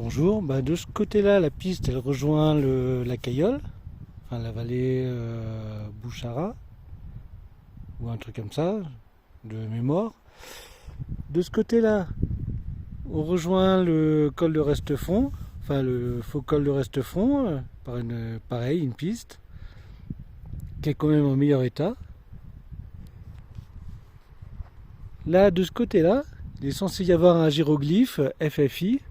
Bonjour, de ce côté-là, la piste elle rejoint la Cayolle, enfin la vallée Bouchara, ou un truc comme ça, de mémoire. De ce côté-là, on rejoint le col de Restefond, enfin le faux col de Restefond, par une piste qui est quand même en meilleur état. Là, de ce côté-là, il est censé y avoir un gyroglyphe FFI.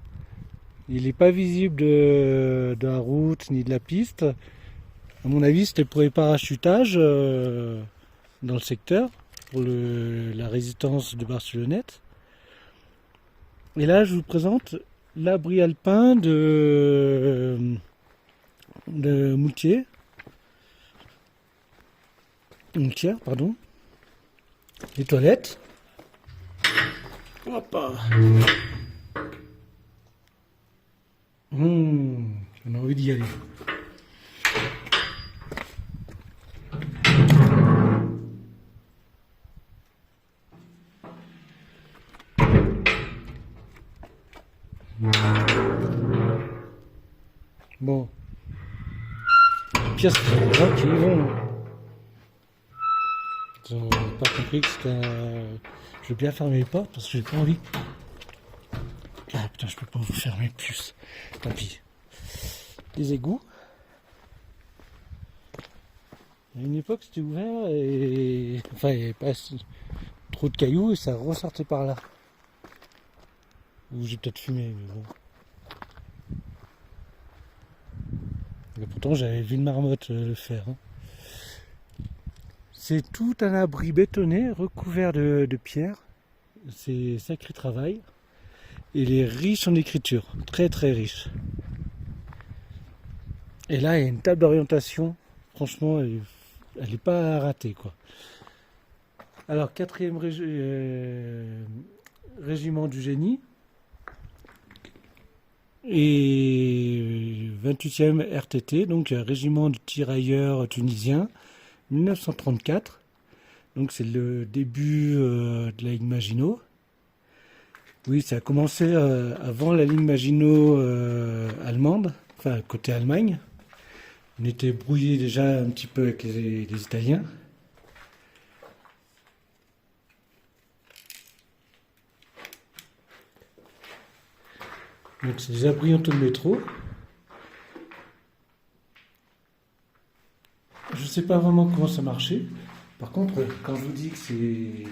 Il n'est pas visible de la route ni de la piste. À mon avis, c'était pour les parachutage dans le secteur, pour la résistance de Barcelonnette. Et là, je vous présente l'abri alpin de Moutier. Moutière, pardon. Les toilettes. Hop. On a envie d'y aller. Bon. Pire, c'est qu'il y a des gens qui y vont. Ils n'ont pas compris que c'était un... Je vais bien fermer les portes parce que j'ai pas envie. Ah putain, je peux pas vous fermer plus. Tant pis. Les égouts. À une époque, c'était ouvert et... Enfin, il n'y avait pas trop de cailloux et ça ressortait par là. Ou j'ai peut-être fumé, mais bon. Et pourtant, j'avais vu une marmotte le faire. C'est tout un abri bétonné recouvert de pierres. C'est sacré travail. Il est riche en écriture, très très riche. Et là, il y a une table d'orientation. Franchement, elle n'est pas ratée, quoi. Alors, 4e régiment du génie et 28e RTT, donc régiment de tirailleurs tunisien, 1934. Donc, c'est le début de la ligne Maginot. Oui, ça a commencé avant la ligne Maginot allemande, enfin côté Allemagne. On était brouillé déjà un petit peu avec les Italiens. Donc c'est des abris de métro. Je ne sais pas vraiment comment ça marchait. Par contre, quand je vous dis que c'est...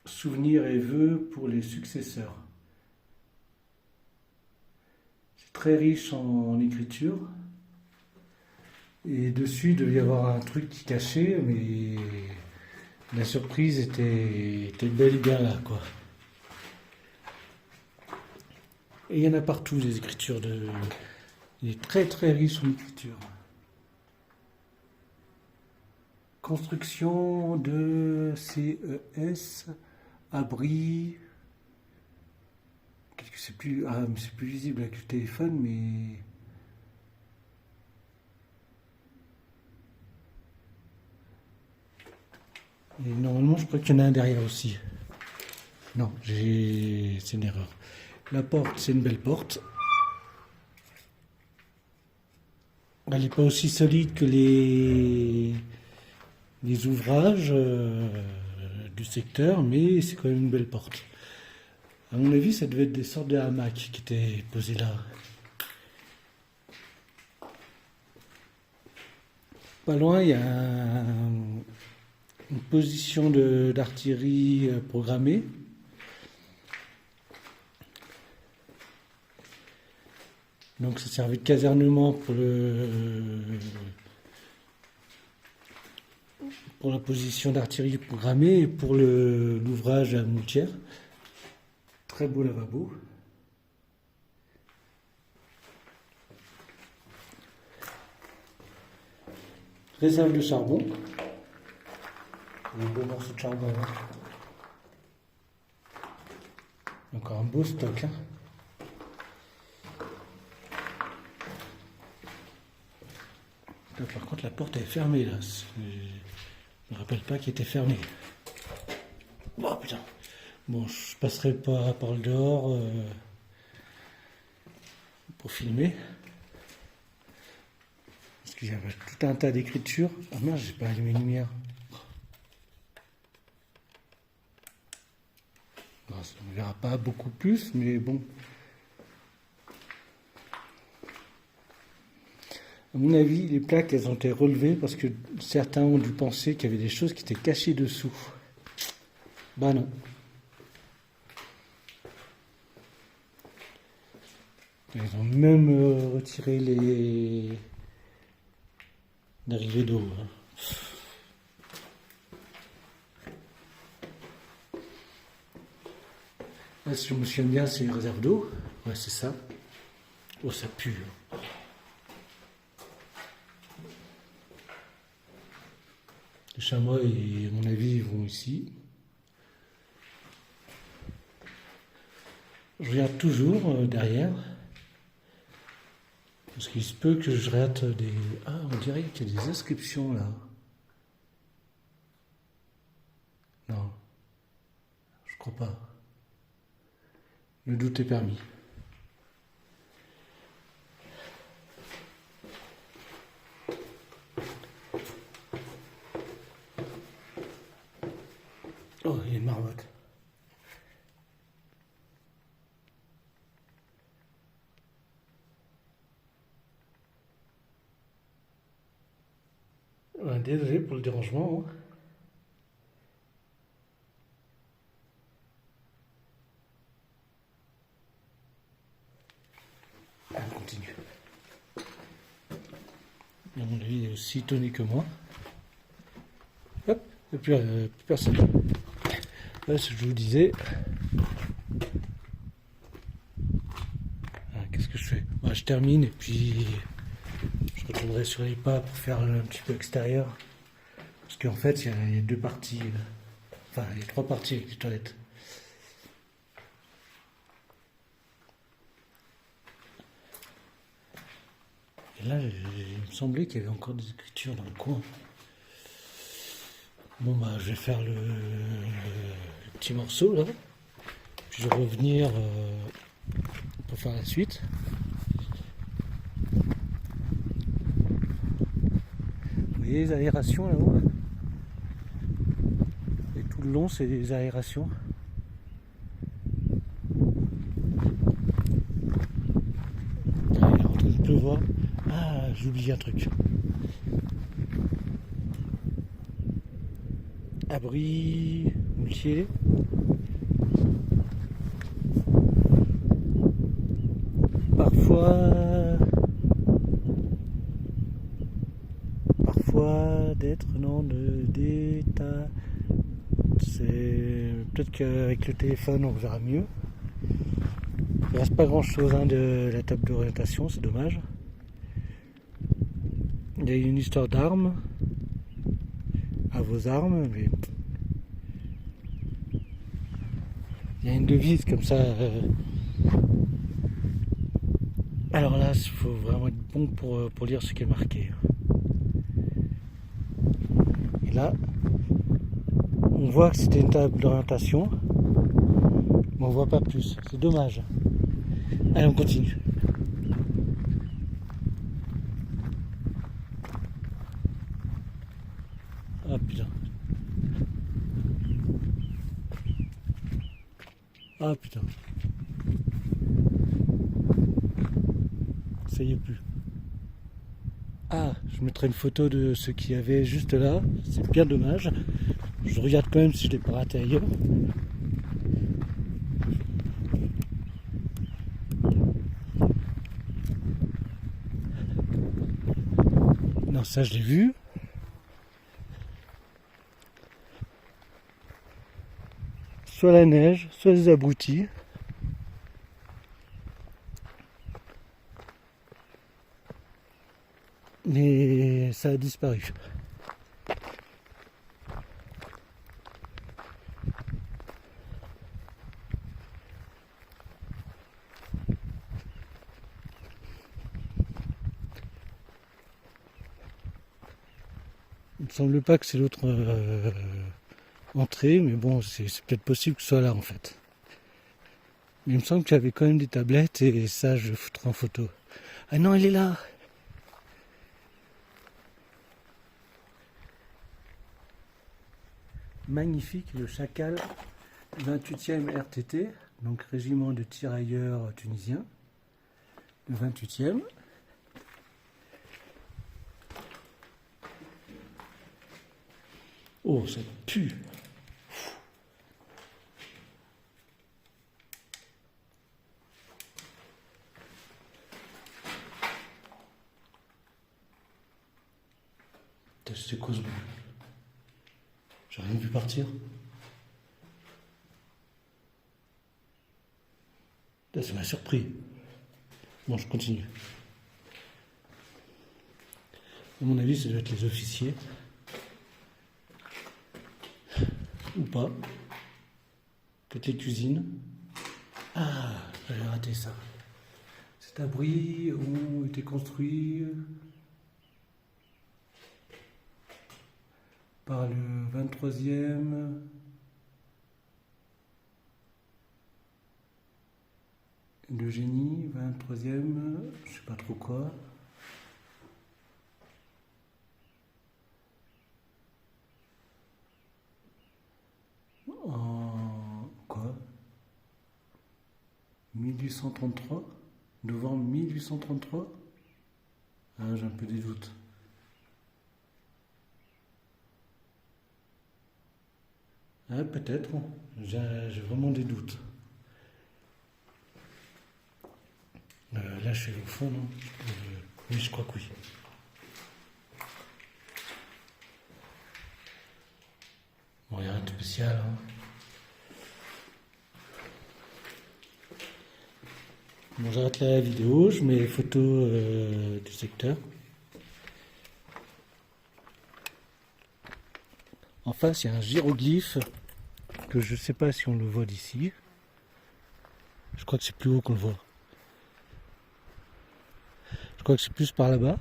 souvenirs et vœux pour les successeurs. C'est très riche en écriture. Et dessus, il devait y avoir un truc qui cachait, mais la surprise était bel et bien là, quoi. Et il y en a partout, des écritures de... Il est très très riche en écriture. Construction de CES, abri... C'est plus, c'est plus visible avec le téléphone, mais... Et normalement, je crois qu'il y en a un derrière aussi. Non, c'est une erreur. La porte, c'est une belle porte. Elle n'est pas aussi solide que les ouvrages du secteur, mais c'est quand même une belle porte. À mon avis, ça devait être des sortes de hamacs qui étaient posés là. Pas loin, il y a une position d'artillerie programmée. Donc ça servait de casernement pour la position d'artillerie programmée et pour l'ouvrage à Moutière. Très beau lavabo. Réserve de charbon. Un beau morceau de charbon. Encore un beau stock. Là, par contre, la porte est fermée là. Je ne me rappelle pas qu'elle était fermée. Oh putain. Bon, je passerai pas par le dehors pour filmer. Parce qu'il y avait tout un tas d'écritures. Ah mince, j'ai pas allumé les lumières. Bon, on ne verra pas beaucoup plus, mais bon. À mon avis, les plaques, elles ont été relevées parce que certains ont dû penser qu'il y avait des choses qui étaient cachées dessous. Bah non. Ils ont même retiré les arrivées d'eau. Hein. Là, si je me souviens bien, c'est une réserve d'eau. Ouais, c'est ça. Oh, ça pue. Hein. Les chamois, à mon avis, ils vont ici. Je regarde toujours derrière. Parce qu'il se peut que je rate des... Ah, on dirait qu'il y a des inscriptions là. Non, je crois pas. Le doute est permis. Oh, il y a une marmotte. Ouais, désolé pour le dérangement. Hein. Ah, on continue. À mon avis, il est aussi étonné que moi. Hop, il n'y a plus personne. Là, ce que je vous disais. Ah, qu'est-ce que je fais? Bah, je termine et puis je retournerai sur les pas pour faire un petit peu extérieur. Parce qu'en fait, il y a deux parties. Enfin, il y a trois parties avec les toilettes. Et là, il me semblait qu'il y avait encore des écritures dans le coin. Bon, bah, je vais faire le petit morceau là. Puis je vais revenir pour faire la suite. Vous voyez les aérations là-haut? Et tout le long, c'est des aérations. Ah, il est en train de pleuvoir. Ah, j'ai oublié un truc. Abri multier. Parfois d'être non d'état. C'est peut-être qu'avec le téléphone on verra mieux. Il ne reste pas grand chose hein, de la table d'orientation, c'est dommage. Il y a une histoire d'armes. À vos armes, mais il y a une devise comme ça. Alors là, il faut vraiment être bon pour lire ce qui est marqué. Et là, on voit que c'était une table d'orientation, mais on voit pas plus. C'est dommage. Allez, on continue. Ah putain. Ah putain. Ça y est plus. Ah, je mettrai une photo de ce qu'il y avait juste là. C'est bien dommage. Je regarde quand même si je l'ai pas raté ailleurs. Non, ça je l'ai vu. Soit la neige, soit les abrutis. Mais ça a disparu. Il ne semble pas que c'est l'autre entrer, mais bon, c'est peut-être possible que ce soit là en fait. Mais il me semble que j'avais quand même des tablettes et ça, je foutrai en photo. Ah non, elle est là! Magnifique, le Chacal 28e RTT, donc régiment de tirailleurs tunisiens. Le 28e. Oh, ça pue! C'était quoi ce bruit? J'ai rien vu partir. Ça m'a surpris. Bon, je continue. À mon avis, ça doit être les officiers. Ou pas. Peut-être les cuisines. Ah, j'avais raté ça. Cet abri ont été construits par le 23e le génie, 23e, je sais pas trop quoi. En quoi? 1833? Novembre 1833? Ah, j'ai un peu des doutes. Ah, peut-être, hein. J'ai vraiment des doutes. Là, je suis au fond, non? Oui, je crois que oui. Bon, il n'y a rien de spécial, hein. Bon, j'arrête la vidéo, je mets les photos du secteur. En face, il y a un hiéroglyphe que je ne sais pas si on le voit d'ici. Je crois que c'est plus haut qu'on le voit. Je crois que c'est plus par là-bas.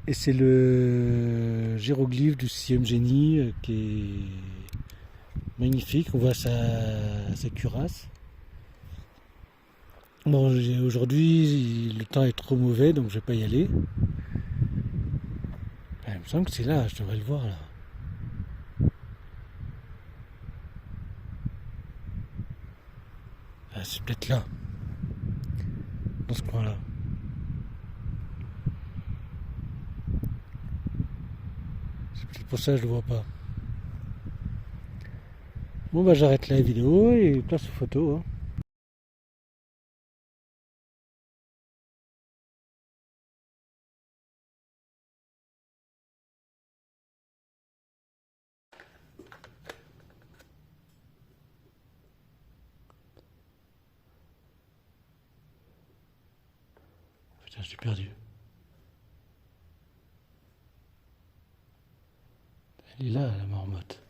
Et c'est le hiéroglyphe du 6e génie qui est magnifique. On voit sa cuirasse. Bon, aujourd'hui, le temps est trop mauvais, donc je vais pas y aller. Il me semble que c'est là, je devrais le voir là. Ah, c'est peut-être là, dans ce coin-là. C'est peut-être pour ça que je le vois pas. Bon bah j'arrête la vidéo et place aux photos, hein. Putain, je suis perdu. Elle est là, la marmotte.